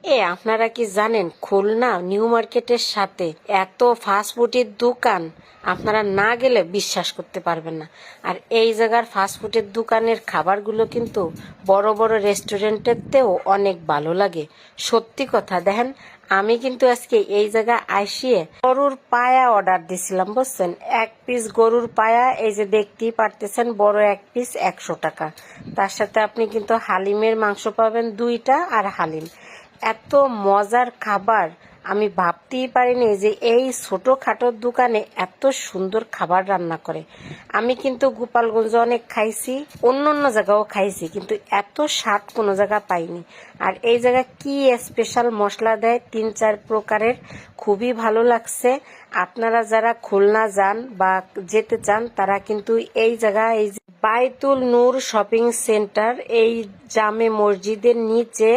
আপনারা কি জানেন খুলনা নিউ মার্কেটের সাথে এত ফাস্টফুডের দোকান আপনারা না গেলে বিশ্বাস করতে পারবেন না। আর এই জায়গার ফাস্টফুডের দোকানের খাবারগুলো কিন্তু বড় বড় রেস্টুরেন্টের তেও অনেক ভালো লাগে। সত্যি কথা দেখেন, আমি কিন্তু আজকে এই জায়গা আসিয়ে গরুর পায়া অর্ডার দিছিলাম, বুঝছেন। 1 পিস গরুর পায়া, এই যে দেখতেই পারতেছেন, বড় 1 পিস 100 টাকা। তার সাথে আপনি কিন্তু হালিমের মাংস পাবেন 2টা আর হালিম। এত মজার খাবার আমি ভাবতেই পারিনি যে এই ছোটখাটো দোকানে এত সুন্দর খাবার রান্না করে। আমি কিন্তু গোপালগঞ্জে অনেক খাইছি, অন্য অন্য জায়গাও খাইছি, কিন্তু এত স্বাদ কোনো জায়গা পাইনি। আর এই জায়গায় কি স্পেশাল মশলা দেয় 3-4 প্রকারের, খুবই ভালো লাগছে। আপনারা যারা খুলনা যান বা যেতে চান তারা কিন্তু এই জায়গা, এই বাইতুল নূর শপিং সেন্টার, এই জামে মসজিদের নিচে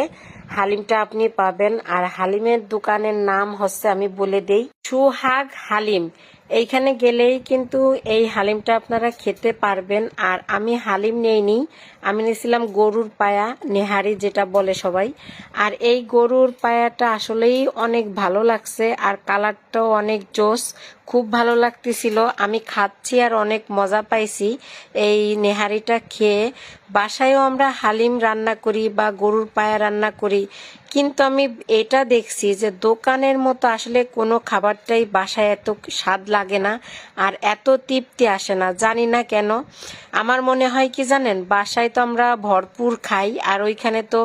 হালিমটা আপনি পাবেন। আর হালিমের দোকানের নাম হচ্ছে, আমি বলে দেই, সুহাগ হালিম। এইখানে গেলেই কিন্তু এই হালিমটা আপনারা খেতে পারবেন। আর আমি হালিম নেইনি, আমি নিয়েছিলাম গরুর পায়া, নেহারি যেটা বলে সবাই। আর এই গরুর পায়াটা আসলেই অনেক ভালো লাগছে, আর কালারটাও অনেক জোস, খুব ভালো লাগতেছিল। আমি খাচ্ছি আর অনেক মজা পাইছি এই নেহারিটা খেয়ে। বাসায়ও আমরা হালিম রান্না করি বা গরুর পায়া রান্না করি, কিন্তু আমি এটা দেখছি যে দোকানের মতো আসলে কোনো খাবারটাই বাসায় এত স্বাদ লাগে না আর এত তৃপ্তি আসে না, জানি না কেন। আমার মনে হয় কি জানেন, বাসায় তো আমরা ভরপুর খাই আর ওইখানে তো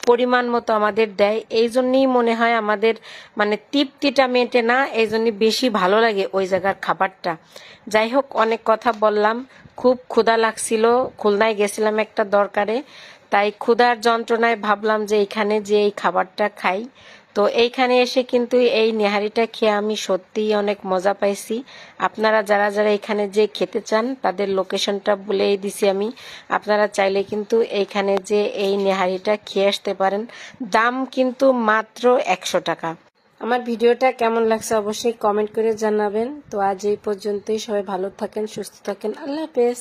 পরিমাণ মতো আমাদের দেয়, এই জন্যই মনে হয় আমাদের মানে তৃপ্তিটা মেটে না, এই জন্য বেশি ভালো লাগে ওই জায়গার খাবারটা। যাই হোক, অনেক কথা বললাম, খুব ক্ষুধা লাগছিল, খুলনায় গেছিলাম একটা দরকারে, তাই ক্ষুধার যন্ত্রণায় ভাবলাম যে এইখানে যে এই খাবারটা খাই। তো এইখানে এসে কিন্তু এই নেহারিটা খেয়ে আমি সত্যিই অনেক মজা পাইছি। আপনারা যারা যারা এখানে যে খেতে চান তাদের লোকেশনটা বলেই দিছি আমি, আপনারা চাইলে কিন্তু এইখানে যে এই নেহারিটা খেয়ে আসতে পারেন। দাম কিন্তু মাত্র 100 টাকা। আমার ভিডিওটা কেমন লাগছে অবশ্যই কমেন্ট করে জানাবেন। তো আজ এই পর্যন্তই, সবাই ভালো থাকেন, সুস্থ থাকেন, আল্লাহ হাফেজ।